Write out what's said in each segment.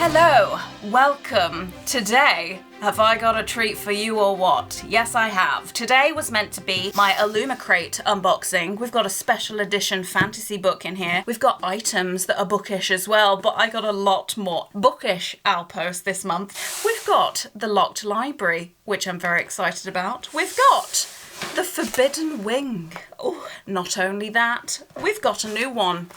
Hello, welcome. Today, have I got a treat for you or what? Yes, I have. Today was meant to be my Illumicrate unboxing. We've got a special edition fantasy book in here. We've got items that are bookish as well, but I got a lot more bookish I'll post this month. We've got the Locked Library, which I'm very excited about. We've got the Forbidden Wing. Oh, not only that, we've got a new one.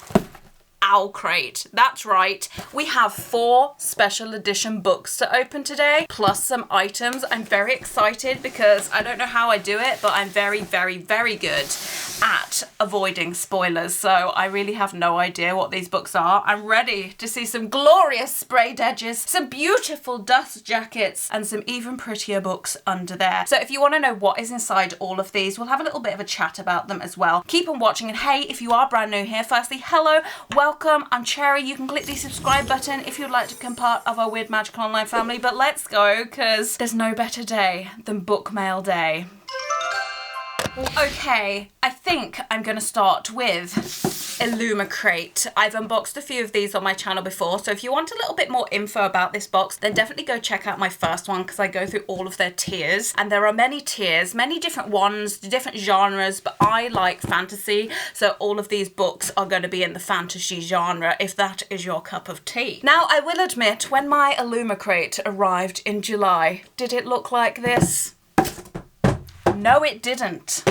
OwlCrate. That's right. We have 4 special edition books to open today, plus some items. I'm very excited because I don't know how I do it, but I'm very, very, very good at avoiding spoilers. So I really have no idea what these books are. I'm ready to see some glorious sprayed edges, some beautiful dust jackets, and some even prettier books under there. So if you want to know what is inside all of these, we'll have a little bit of a chat about them as well. Keep on watching, and hey, if you are brand new here, firstly, hello, welcome. I'm Cherry. You can click the subscribe button if you'd like to become part of our weird magical online family. But let's go, because there's no better day than book mail day. Okay, I think I'm going to start with Illumicrate. I've unboxed a few of these on my channel before, so if you want a little bit more info about this box, then definitely go check out my first one because I go through all of their tiers. And there are many tiers, many different ones, different genres, but I like fantasy, so all of these books are going to be in the fantasy genre if that is your cup of tea. Now, I will admit, when my Illumicrate arrived in July, did it look like this? No, it didn't.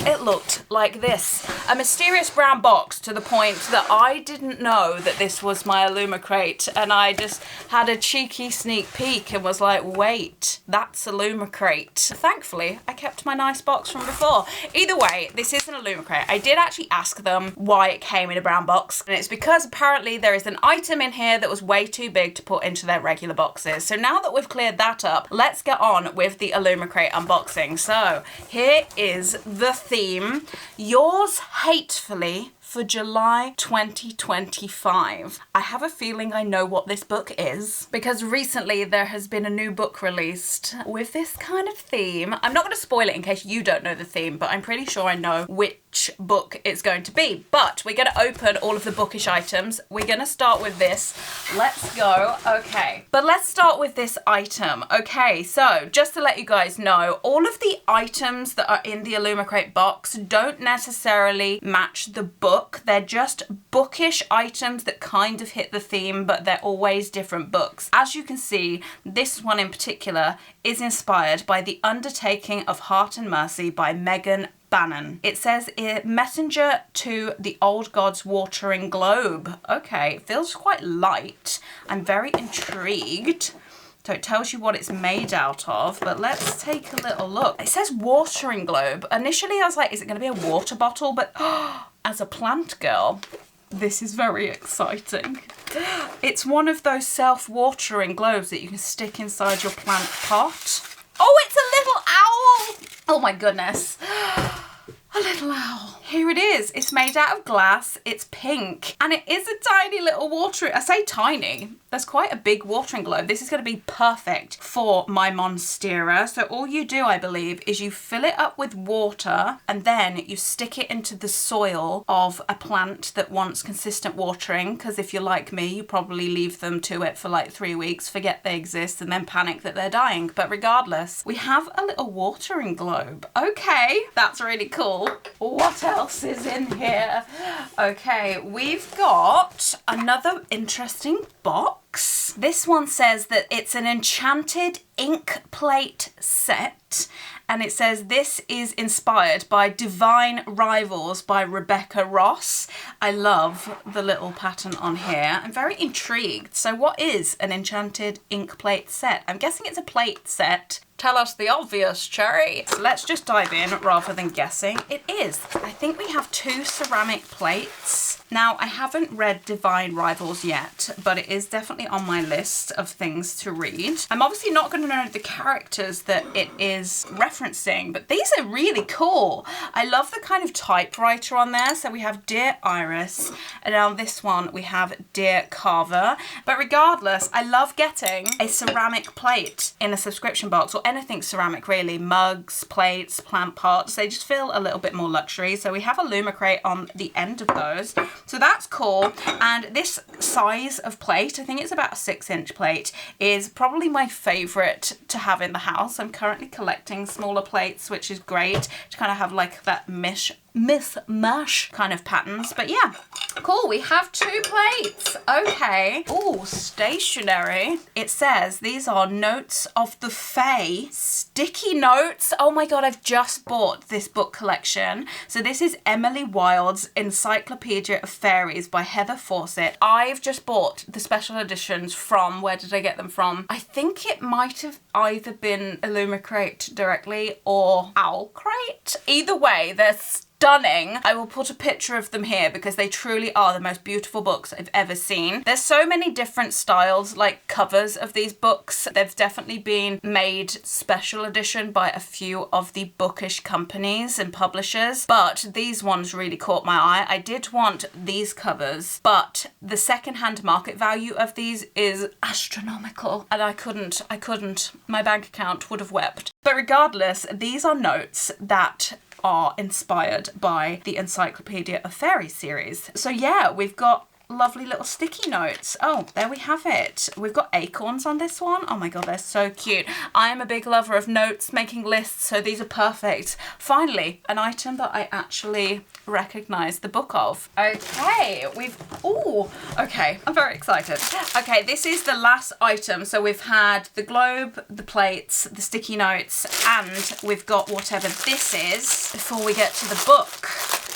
It looked like this. A mysterious brown box to the point that I didn't know that this was my Illumicrate, and I just had a cheeky sneak peek and was like, wait, that's Illumicrate. Thankfully, I kept my nice box from before. Either way, this is an Illumicrate. I did actually ask them why it came in a brown box, and it's because apparently there is an item in here that was way too big to put into their regular boxes. So now that we've cleared that up, let's get on with the Illumicrate unboxing. So here is the theme, Yours Hatefully, for July 2025. I have a feeling I know what this book is because recently there has been a new book released with this kind of theme. I'm not going to spoil it in case you don't know the theme, but I'm pretty sure I know which book it's going to be. But we're going to open all of the bookish items. We're going to start with this. Let's go. Okay. But let's start with this item. Okay, so just to let you guys know, all of the items that are in the Illumicrate box don't necessarily match the book. They're just bookish items that kind of hit the theme, but they're always different books. As you can see, this one in particular is inspired by The Undertaking of Heart and Mercy by Megan Bannon. It says Messenger to the Old God's Watering Globe. Okay, it feels quite light. I'm very intrigued. So it tells you what it's made out of, but let's take a little look. It says watering globe. Initially I was like, is it going to be a water bottle? But as a plant girl, this is very exciting. It's one of those self-watering globes that you can stick inside your plant pot. Oh, it's a little owl! Oh my goodness. A little owl. Here it is. It's made out of glass. It's pink. And it is a tiny little watering... I say tiny. There's quite a big watering globe. This is going to be perfect for my monstera. So all you do, I believe, is you fill it up with water and then you stick it into the soil of a plant that wants consistent watering. Because if you're like me, you probably leave them to it for like 3 weeks, forget they exist, and then panic that they're dying. But regardless, we have a little watering globe. Okay, that's really cool. What else is in here? Okay, we've got another interesting box. This one says that it's an enchanted ink plate set, and it says this is inspired by Divine Rivals by Rebecca Ross. I love the little pattern on here. I'm very intrigued. So what is an enchanted ink plate set? I'm guessing it's a plate set. Tell us the obvious, Cherry. So let's just dive in rather than guessing. It is. I think we have 2 ceramic plates. Now, I haven't read Divine Rivals yet, but it is definitely on my list of things to read. I'm obviously not going to know the characters that it is referencing, but these are really cool. I love the kind of typewriter on there. So we have Dear Iris, and on this one we have Dear Carver. But regardless, I love getting a ceramic plate in a subscription box, or anything ceramic really. Mugs, plates, plant pots, they just feel a little bit more luxury. So we have a Illumicrate on the end of those. So that's cool. And this size of plate, I think it's is about a 6-inch plate, is probably my favourite to have in the house. I'm currently collecting smaller plates, which is great to kind of have like that mishmash kind of patterns. But yeah, cool. We have 2 plates. Okay. Oh, stationery. It says these are Notes of the Fae sticky notes. Oh my god, I've just bought this book collection. So this is Emily Wilde's Encyclopedia of Fairies by Heather Fawcett. I've just bought the special editions from, where did I get them from? I think it might have either been Illumicrate directly or OwlCrate. Either way, they're stunning. I will put a picture of them here because they truly are the most beautiful books I've ever seen. There's so many different styles, like covers of these books. They've definitely been made special edition by a few of the bookish companies and publishers, but these ones really caught my eye. I did want these covers, but the secondhand market value of these is astronomical, and I couldn't. My bank account would have wept. But regardless, these are notes that are inspired by the Encyclopedia of Fairy series. So yeah, we've got lovely little sticky notes. Oh, there we have it. We've got acorns on this one. Oh my god, they're so cute. I am a big lover of notes, making lists, so these are perfect. Finally, an item that I actually recognize the book of. Okay, okay, I'm very excited. Okay, this is the last item. So we've had the globe, the plates, the sticky notes, and we've got whatever this is before we get to the book.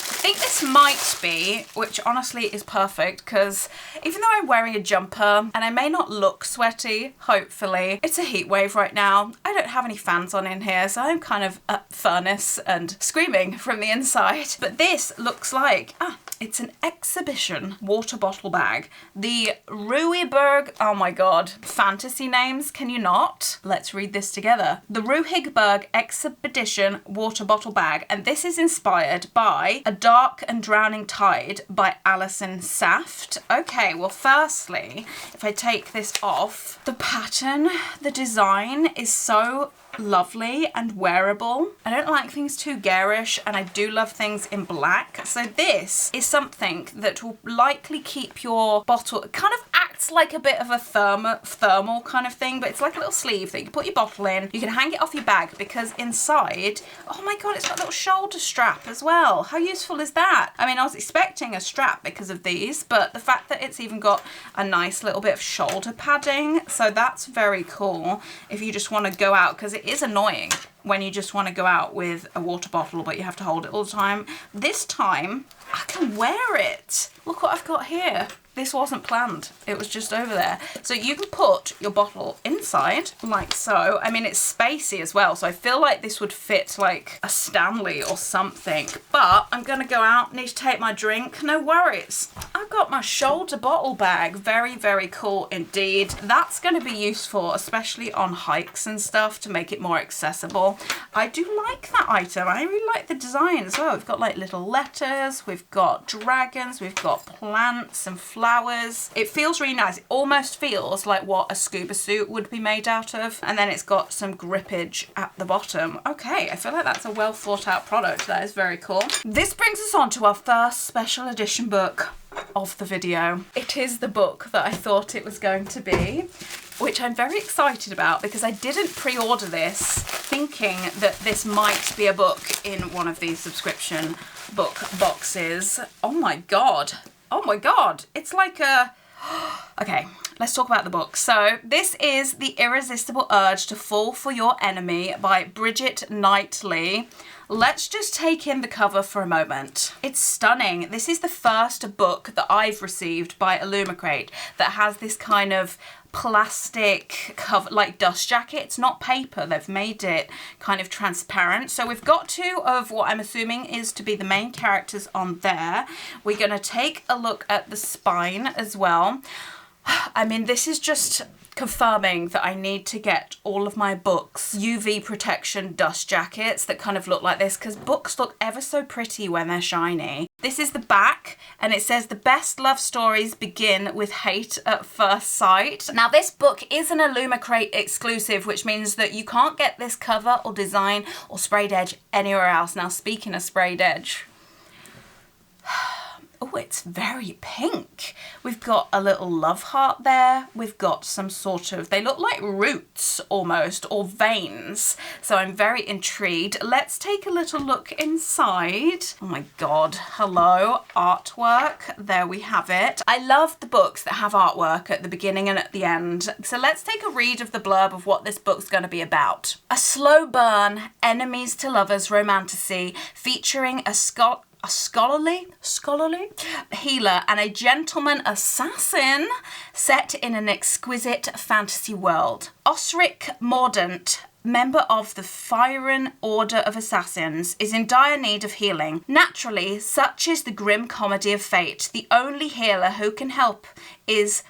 I think this might be, which honestly is perfect, because even though I'm wearing a jumper and I may not look sweaty, hopefully, it's a heat wave right now. I don't have any fans on in here, so I'm kind of at furnace and screaming from the inside. But this looks like, it's an exhibition water bottle bag. The Ruhigberg, oh my god, fantasy names, can you not? Let's read this together. The Ruhigberg Expedition water bottle bag, and this is inspired by A Dark and Drowning Tide by Alison Saft. Okay, well firstly, if I take this off, the pattern, the design is so lovely and wearable. I don't like things too garish, and I do love things in black. So this is something that will likely keep your bottle, it kind of acts like a bit of a thermal kind of thing, but it's like a little sleeve that you can put your bottle in. You can hang it off your bag because inside, oh my god, it's got a little shoulder strap as well. How useful is that? I mean, I was expecting a strap because of these, but the fact that it's even got a nice little bit of shoulder padding, so that's very cool if you just want to go out, because it is annoying when you just want to go out with a water bottle but you have to hold it all the time. This time I can wear it. Look what I've got here. This wasn't planned, it was just over there. So you can put your bottle inside like so. I mean, it's spacey as well, so I feel like this would fit like a Stanley or something. But I'm gonna go out, need to take my drink, no worries. I've got my shoulder bottle bag, very, very cool indeed. That's gonna be useful, especially on hikes and stuff, to make it more accessible. I do like that item, I really like the design as well. We've got like little letters, we've got dragons, we've got plants and flowers. It feels really nice. It almost feels like what a scuba suit would be made out of. And then it's got some grippage at the bottom. Okay, I feel like that's a well thought out product. That is very cool. This brings us on to our first special edition book of the video. It is the book that I thought it was going to be, which I'm very excited about because I didn't pre-order this thinking that this might be a book in one of these subscription book boxes. Oh my god. Oh my god, it's like a... Okay, let's talk about the book. So this is The Irresistible Urge to Fall for Your Enemy by Bridget Knightley. Let's just take in the cover for a moment. It's stunning. This is the first book that I've received by Illumicrate that has this kind of plastic cover, like dust jacket. It's not paper, they've made it kind of transparent. So we've got two of what I'm assuming is to be the main characters on there. We're gonna take a look at the spine as well. I mean, this is just confirming that I need to get all of my books UV protection dust jackets that kind of look like this, because books look ever so pretty when they're shiny. This is the back, and it says the best love stories begin with hate at first sight. Now this book is an Illumicrate exclusive, which means that you can't get this cover or design or sprayed edge anywhere else. Now speaking of sprayed edge, oh, it's very pink. We've got a little love heart there. We've got some sort of, they look like roots almost, or veins. So I'm very intrigued. Let's take a little look inside. Oh my God, hello, artwork. There we have it. I love the books that have artwork at the beginning and at the end. So let's take a read of the blurb of what this book's going to be about. A slow burn, enemies to lovers romantasy featuring a scholarly healer and a gentleman assassin set in an exquisite fantasy world. Osric Mordaunt, member of the Firen Order of Assassins, is in dire need of healing. Naturally, such is the grim comedy of fate. The only healer who can help is,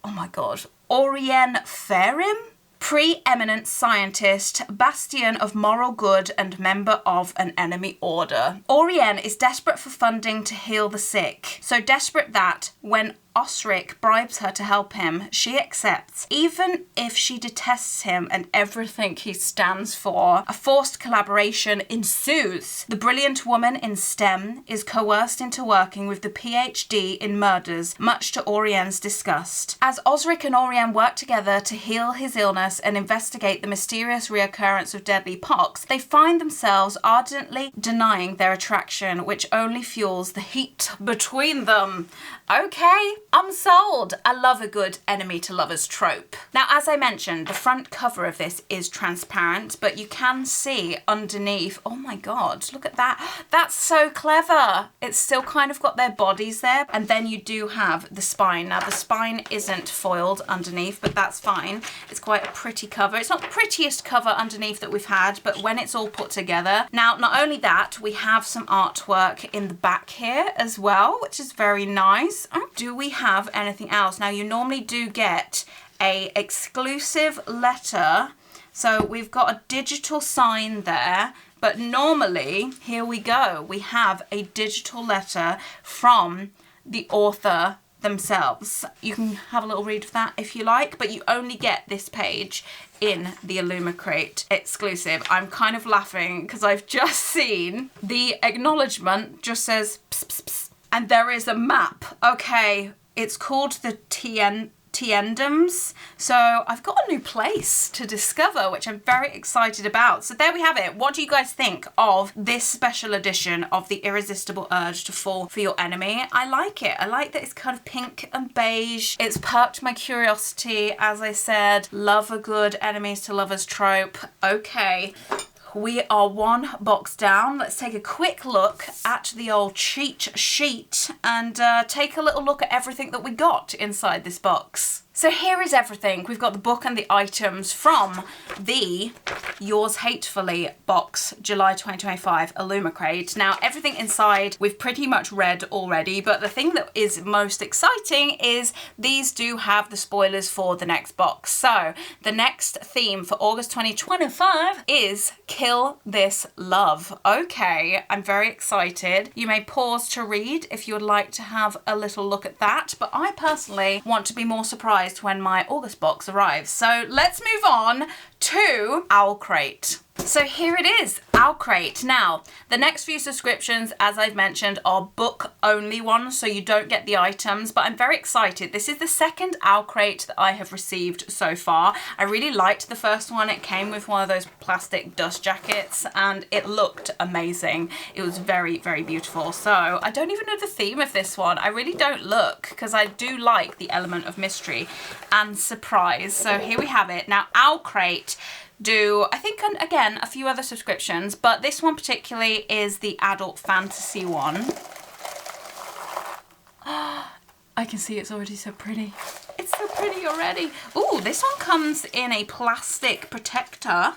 oh my God, Orien Farim? Preeminent scientist, bastion of moral good and member of an enemy order. Orien is desperate for funding to heal the sick. So desperate that when Osric bribes her to help him, she accepts, even if she detests him and everything he stands for. A forced collaboration ensues. The brilliant woman in STEM is coerced into working with the PhD in murders, much to Orien's disgust. As Osric and Orien work together to heal his illness and investigate the mysterious reoccurrence of deadly pox, they find themselves ardently denying their attraction, which only fuels the heat between them. Okay, I'm sold. I love a good enemy to lovers trope. Now, as I mentioned, the front cover of this is transparent, but you can see underneath, oh my God, look at that. That's so clever. It's still kind of got their bodies there. And then you do have the spine. Now, the spine isn't foiled underneath, but that's fine. It's quite a pretty cover. It's not the prettiest cover underneath that we've had, but when it's all put together. Now, not only that, we have some artwork in the back here as well, which is very nice. Do we have anything else? Now, you normally do get a exclusive letter. So we've got a digital sign there, but normally, here we go. We have a digital letter from the author themselves. You can have a little read of that if you like, but you only get this page in the Illumicrate exclusive. I'm kind of laughing because I've just seen the acknowledgement just says pss, pss, pss. And there is a map. Okay, it's called the Tiendums. So I've got a new place to discover, which I'm very excited about. So there we have it. What do you guys think of this special edition of The Irresistible Urge to Fall for Your Enemy? I like it. I like that it's kind of pink and beige. It's perked my curiosity. As I said, love a good enemies to lovers trope. Okay. We are one box down. Let's take a quick look at the old cheat sheet and take a little look at everything that we got inside this box. So here is everything. We've got the book and the items from the Yours Hatefully box, July 2025 Illumicrate. Now, everything inside we've pretty much read already, but the thing that is most exciting is these do have the spoilers for the next box. So the next theme for August 2025 is Kill This Love. Okay, I'm very excited. You may pause to read if you would like to have a little look at that, but I personally want to be more surprised when my August box arrives. So let's move on to OwlCrate. So here it is, OwlCrate. Now, the next few subscriptions, as I've mentioned, are book-only ones, so you don't get the items, but I'm very excited. This is the second OwlCrate that I have received so far. I really liked the first one. It came with one of those plastic dust jackets, and it looked amazing. It was very, very beautiful. So I don't even know the theme of this one. I really don't look, because I do like the element of mystery and surprise. So here we have it. Now, OwlCrate do, I think, again, a few other subscriptions, but this one particularly is the adult fantasy one. I can see it's already so pretty. It's so pretty already. Ooh, this one comes in a plastic protector.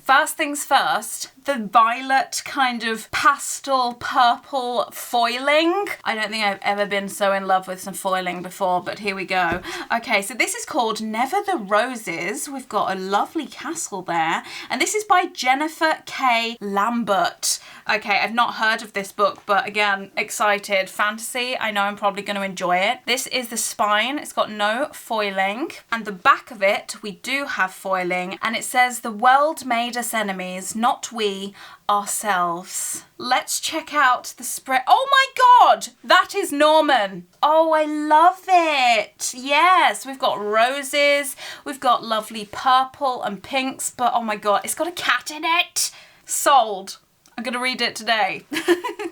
First things first, the violet kind of pastel purple foiling. I don't think I've ever been so in love with some foiling before, but here we go. Okay, so this is called Never the Roses. We've got a lovely castle there. And this is by Jennifer K. Lambert. Okay, I've not heard of this book, but again, excited. Fantasy, I know I'm probably going to enjoy it. This is the spine. It's got no foiling. And the back of it, we do have foiling. And it says, the world made us enemies, not we be ourselves. Let's check out the spread. Oh my God, that is Norman. Oh, I love it. Yes, we've got roses, we've got lovely purple and pinks, but oh my God, it's got a cat in it. Sold. I'm gonna read it today.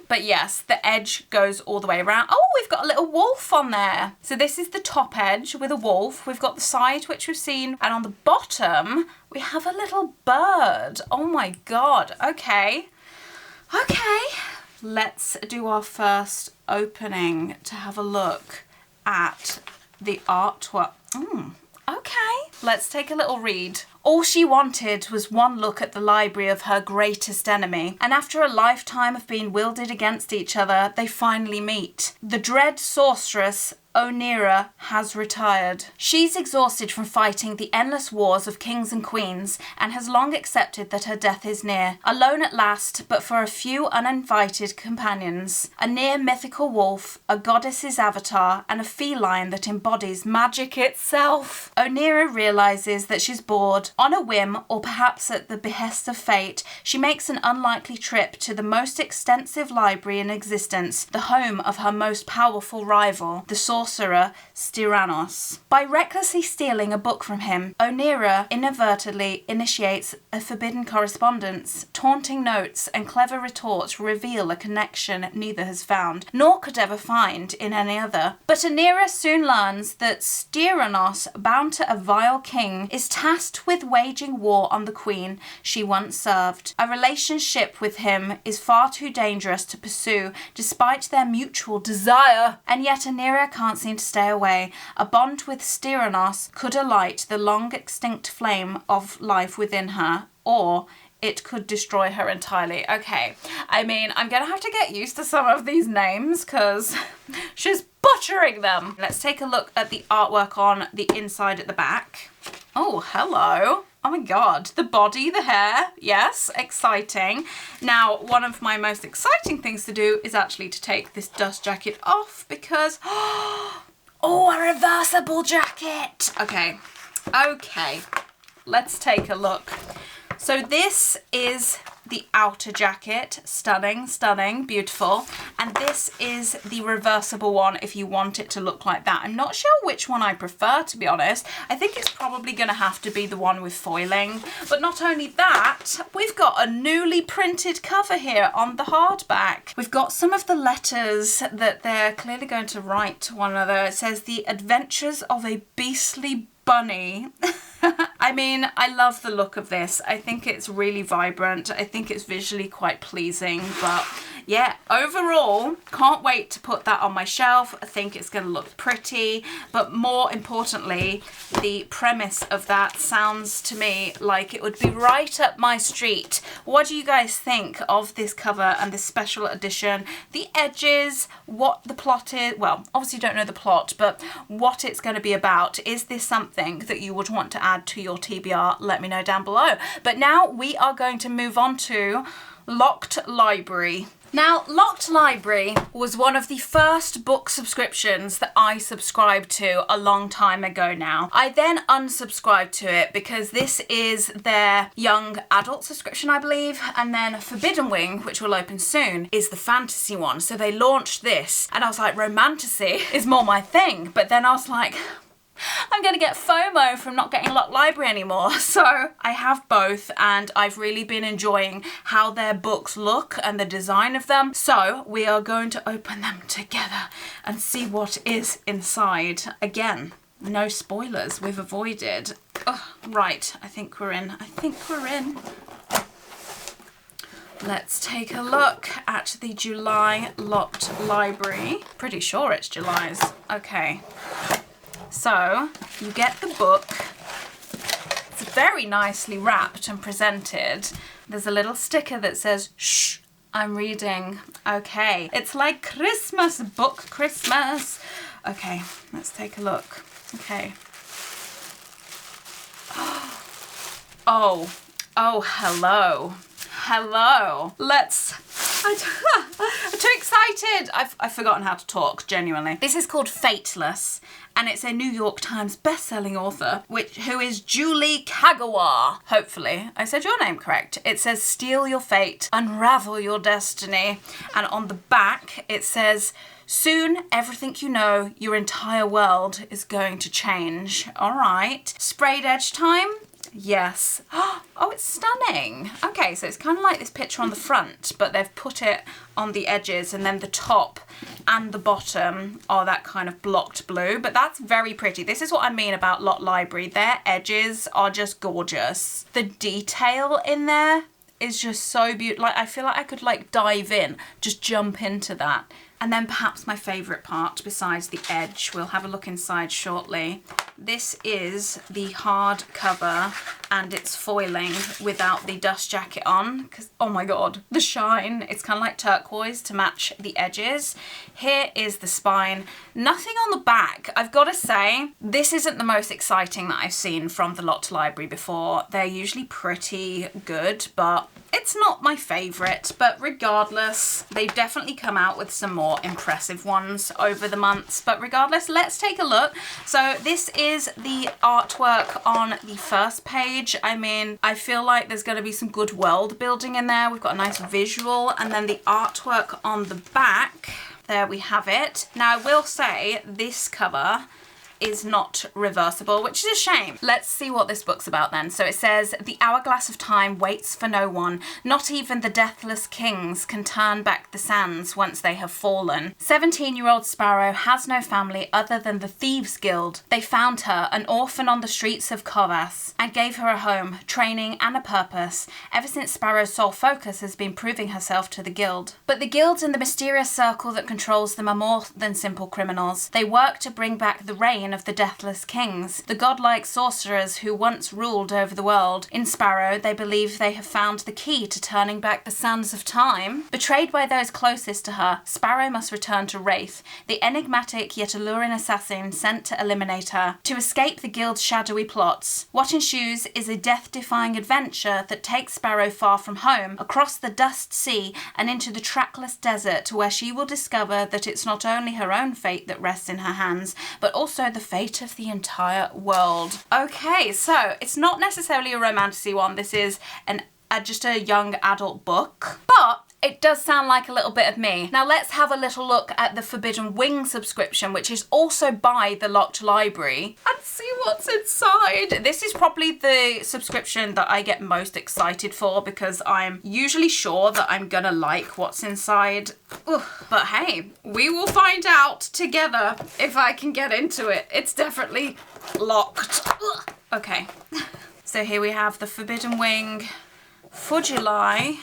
But yes, the edge goes all the way around. Oh, we've got a little wolf on there. So this is the top edge with a wolf. We've got the side, which we've seen. And on the bottom, we have a little bird. Oh my God, okay. Okay, let's do our first opening to have a look at the artwork. Okay, let's take a little read. All she wanted was one look at the library of her greatest enemy, and after a lifetime of being wielded against each other, they finally meet. The dread sorceress Onira has retired. She's exhausted from fighting the endless wars of kings and queens and has long accepted that her death is near. Alone at last, but for a few uninvited companions. A near mythical wolf, a goddess's avatar, and a feline that embodies magic itself. Onira realizes that she's bored. On a whim, or perhaps at the behest of fate, she makes an unlikely trip to the most extensive library in existence, the home of her most powerful rival, the sorcerer Styranos. By recklessly stealing a book from him, Onira inadvertently initiates a forbidden correspondence. Taunting notes and clever retorts reveal a connection neither has found, nor could ever find in any other. But Onira soon learns that Styranos, bound to a vile king, is tasked with waging war on the queen she once served. A relationship with him is far too dangerous to pursue despite their mutual desire, and yet Onira can't seem to stay away. A bond with Styranos could alight the long extinct flame of life within her, or it could destroy her entirely. Okay, I mean, I'm gonna have to get used to some of these names because she's butchering them. Let's take a look at the artwork on the inside at the back. Oh, hello. Oh my God, the body, the hair, yes, exciting. Now, one of my most exciting things to do is actually to take this dust jacket off because, oh, a reversible jacket. Okay, let's take a look. So this is the outer jacket. Stunning, stunning, beautiful. And this is the reversible one if you want it to look like that. I'm not sure which one I prefer, to be honest. I think it's probably going to have to be the one with foiling. But not only that, we've got a newly printed cover here on the hardback. We've got some of the letters that they're clearly going to write to one another. It says, "The Adventures of a Beastly Bunny." I mean, I love the look of this. I think it's really vibrant. I think it's visually quite pleasing, but yeah, overall, can't wait to put that on my shelf. I think it's going to look pretty, but more importantly, the premise of that sounds to me like it would be right up my street. What do you guys think of this cover and this special edition? The edges, what the plot is, well, obviously you don't know the plot, but what it's going to be about. Is this something that you would want to add to your TBR? Let me know down below. But now we are going to move on to Locked Library. Now, Locked Library was one of the first book subscriptions that I subscribed to a long time ago now. I then unsubscribed to it because this is their young adult subscription, I believe, and then Forbidden Wing, which will open soon, is the fantasy one. So they launched this, and I was like, romantasy is more my thing. But then I was like, I'm going to get FOMO from not getting Locked Library anymore. So I have both, and I've really been enjoying how their books look and the design of them. So we are going to open them together and see what is inside. Again, no spoilers, we've avoided. Oh, right, I think we're in. Let's take a look at the July Locked Library. Pretty sure it's July's. Okay. So, you get the book. It's very nicely wrapped and presented. There's a little sticker that says, "Shh, I'm reading." Okay, it's like Christmas, book Christmas. Okay, let's take a look. Okay. Oh, hello. Hello. I'm too excited. I've forgotten how to talk, genuinely. This is called Fateless, and it's a New York Times best-selling author, who is Julie Kagawa. Hopefully I said your name correct. It says steal your fate, unravel your destiny, and on the back it says soon everything you know, your entire world is going to change. All right, sprayed edge time. Yes. Oh, it's stunning. Okay, so it's kind of like this picture on the front, but they've put it on the edges, and then the top and the bottom are that kind of blocked blue, but that's very pretty. This is what I mean about Lot Library. Their edges are just gorgeous. The detail in there is just so beautiful. Like, I feel like I could like dive in, just jump into that. And then perhaps my favourite part besides the edge, we'll have a look inside shortly. This is the hard cover, and it's foiling without the dust jacket on, because oh my god, the shine. It's kind of like turquoise to match the edges. Here is the spine. Nothing on the back. I've got to say, this isn't the most exciting that I've seen from the Lot Library before. They're usually pretty good, but it's not my favourite. But regardless, they've definitely come out with some more impressive ones over the months. But regardless, let's take a look. So this is the artwork on the first page. I mean, I feel like there's going to be some good world building in there. We've got a nice visual, and then the artwork on the back. There we have it. Now I will say this cover is not reversible, which is a shame. Let's see what this book's about then. So it says, the hourglass of time waits for no one. Not even the deathless kings can turn back the sands once they have fallen. 17-year-old Sparrow has no family other than the Thieves Guild. They found her, an orphan on the streets of Kovas, and gave her a home, training, and a purpose. Ever since Sparrow's sole focus has been proving herself to the guild. But the guilds and the mysterious circle that controls them are more than simple criminals. They work to bring back the reign of the deathless kings, the godlike sorcerers who once ruled over the world. In Sparrow, they believe they have found the key to turning back the sands of time. Betrayed by those closest to her, Sparrow must return to Wraith, the enigmatic yet alluring assassin sent to eliminate her, to escape the guild's shadowy plots. What ensues is a death-defying adventure that takes Sparrow far from home, across the dust sea and into the trackless desert, where she will discover that it's not only her own fate that rests in her hands, but also the fate of the entire world. Okay, so it's not necessarily a romantasy one. This is just a young adult book, but it does sound like a little bit of me. Now let's have a little look at the Forbidden Wing subscription, which is also by the Locked Library, and see what's inside. This is probably the subscription that I get most excited for, because I'm usually sure that I'm gonna like what's inside. Ugh. But hey, we will find out together if I can get into it. It's definitely locked. Ugh. Okay, so here we have the Forbidden Wing for July.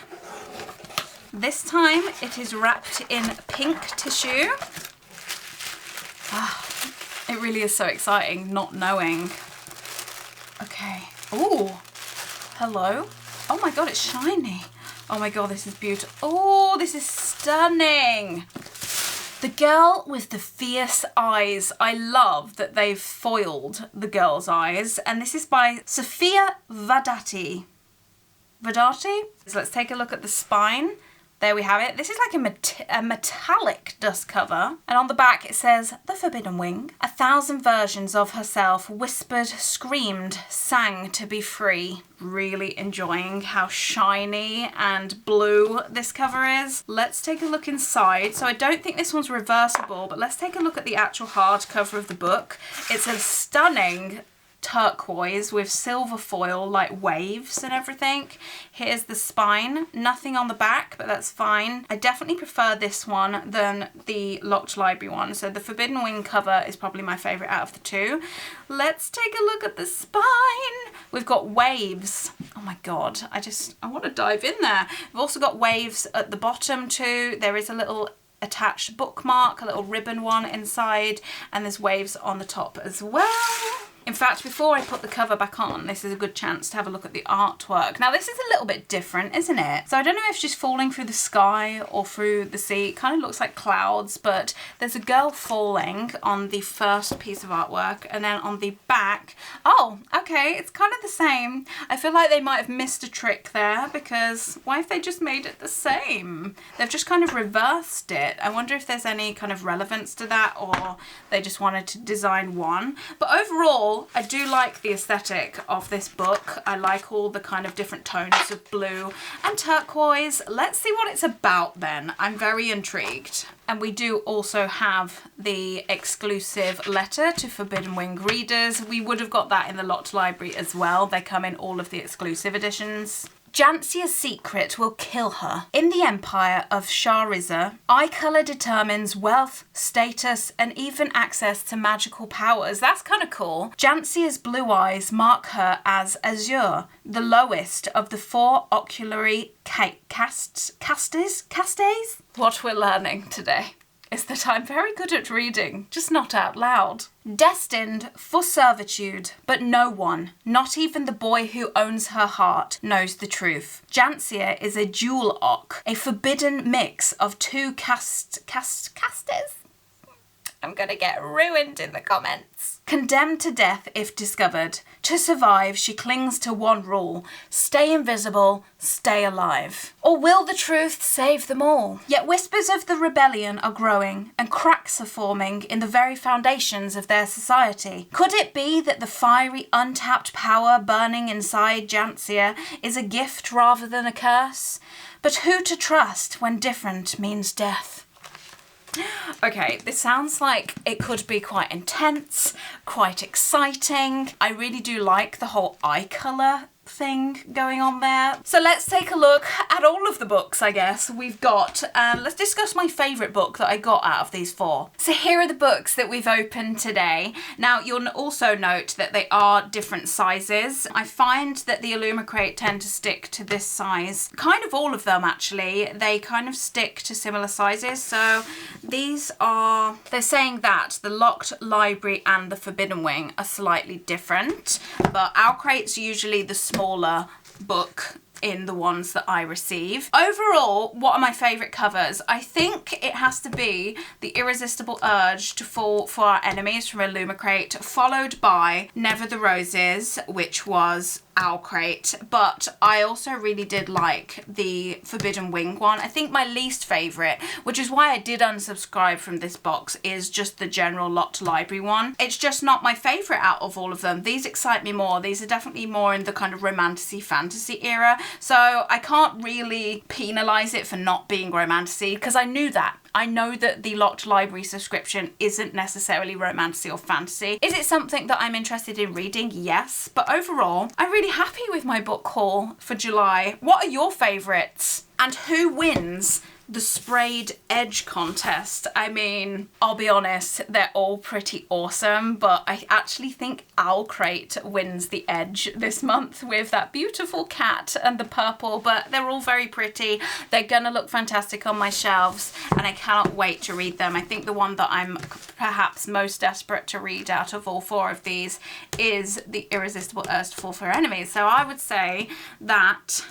This time it is wrapped in pink tissue. It really is so exciting not knowing. Okay. Oh, hello. Oh my god, it's shiny. Oh my god, this is beautiful. Oh, this is stunning. The Girl with the Fierce Eyes. I love that they've foiled the girl's eyes. And this is by Sophia Vadati. Vadati? So let's take a look at the spine. There we have it. This is like a metallic dust cover. And on the back it says, The Forbidden Wing. 1,000 versions of herself, whispered, screamed, sang to be free. Really enjoying how shiny and blue this cover is. Let's take a look inside. So I don't think this one's reversible, but let's take a look at the actual hardcover of the book. It's a stunning turquoise with silver foil, like waves and everything. Here's the spine. Nothing on the back, but that's fine. I definitely prefer this one than the Locked Library one. So the Forbidden Wing cover is probably my favourite out of the two. Let's take a look at the spine. We've got waves. Oh my god, I want to dive in there. We've also got waves at the bottom too. There is a little attached bookmark, a little ribbon one inside, and there's waves on the top as well. In fact, before I put the cover back on, this is a good chance to have a look at the artwork. Now, this is a little bit different, isn't it? So I don't know if she's falling through the sky or through the sea. It kind of looks like clouds, but there's a girl falling on the first piece of artwork, and then on the back, oh, okay, it's kind of the same. I feel like they might have missed a trick there, because why have they just made it the same? They've just kind of reversed it. I wonder if there's any kind of relevance to that, or they just wanted to design one. But overall, I do like the aesthetic of this book. I like all the kind of different tones of blue and turquoise. Let's see what it's about then. I'm very intrigued. And we do also have the exclusive letter to Forbidden Wing readers. We would have got that in the Locked Library as well. They come in all of the exclusive editions. Jancia's secret will kill her. In the empire of Shariza, eye colour determines wealth, status, and even access to magical powers. That's kind of cool. Jancia's blue eyes mark her as azure, the lowest of the 4 oculary castes? What we're learning today is that I'm very good at reading, just not out loud. Destined for servitude, but no one, not even the boy who owns her heart, knows the truth. Jancia is a jewel ock, a forbidden mix of 2 castes? I'm gonna get ruined in the comments. Condemned to death if discovered. To survive, she clings to one rule: stay invisible, stay alive. Or will the truth save them all? Yet whispers of the rebellion are growing, and cracks are forming in the very foundations of their society. Could it be that the fiery, untapped power burning inside Jancia is a gift rather than a curse? But who to trust when different means death? Okay, this sounds like it could be quite intense, quite exciting. I really do like the whole eye colour thing going on there. So let's take a look at all of the books, I guess, we've got. Let's discuss my favourite book that I got out of these 4. So here are the books that we've opened today. Now, you'll also note that they are different sizes. I find that the Illumicrate tend to stick to this size. Kind of all of them, actually. They kind of stick to similar sizes. So these are... They're saying that the Locked Library and the Forbidden Wing are slightly different, but OwlCrate's usually the smaller book in the ones that I receive. Overall, what are my favourite covers? I think it has to be The Irresistible Urge to Fall for Our Enemies from Illumicrate, followed by Never the Roses, which was OwlCrate, but I also really did like the Forbidden Wing one. I think my least favourite, which is why I did unsubscribe from this box, is just the general Locked Library one. It's just not my favourite out of all of them. These excite me more. These are definitely more in the kind of romantasy fantasy era, so I can't really penalise it for not being romantasy, because I knew that. I know that the Locked Library subscription isn't necessarily romantasy or fantasy. Is it something that I'm interested in reading? Yes. But overall, I'm really happy with my book haul for July. What are your favourites? And who wins the sprayed edge contest? I mean, I'll be honest, they're all pretty awesome, but I actually think OwlCrate wins the edge this month with that beautiful cat and the purple, but they're all very pretty. They're gonna look fantastic on my shelves, and I cannot wait to read them. I think the one that I'm perhaps most desperate to read out of all 4 of these is The Irresistible Urge to Fall for Our Enemies. So I would say that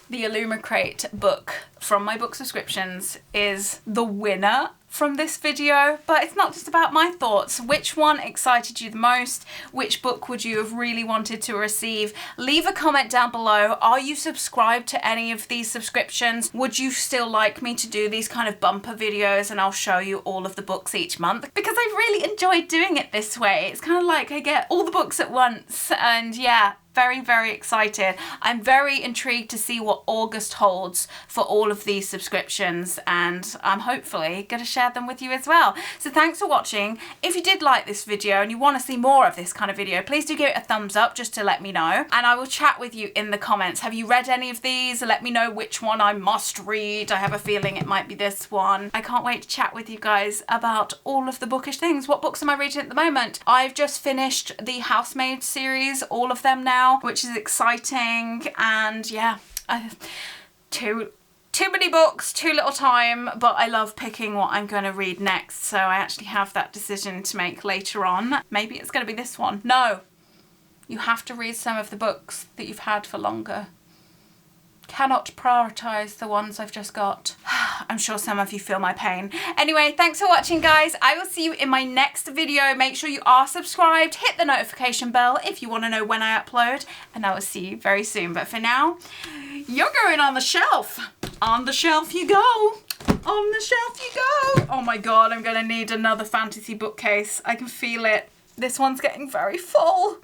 the Illumicrate book from my book subscriptions is the winner from this video, but it's not just about my thoughts. Which one excited you the most? Which book would you have really wanted to receive? Leave a comment down below. Are you subscribed to any of these subscriptions? Would you still like me to do these kind of bumper videos and I'll show you all of the books each month? Because I've really enjoyed doing it this way. It's kind of like I get all the books at once, and yeah, very, very excited. I'm very intrigued to see what August holds for all of these subscriptions, and I'm hopefully going to share them with you as well. So thanks for watching. If you did like this video and you want to see more of this kind of video, please do give it a thumbs up just to let me know, and I will chat with you in the comments. Have you read any of these? Let me know which one I must read. I have a feeling it might be this one. I can't wait to chat with you guys about all of the bookish things. What books am I reading at the moment? I've just finished the Housemaid series, all of them now, which is exciting, and yeah, two Too many books, too little time, but I love picking what I'm going to read next. So I actually have that decision to make later on. Maybe it's going to be this one. No, you have to read some of the books that you've had for longer. Cannot prioritise the ones I've just got. I'm sure some of you feel my pain. Anyway, thanks for watching, guys. I will see you in my next video. Make sure you are subscribed. Hit the notification bell if you want to know when I upload. And I will see you very soon. But for now, you're going on the shelf. On the shelf you go. On the shelf you go. Oh my God, I'm going to need another fantasy bookcase. I can feel it. This one's getting very full.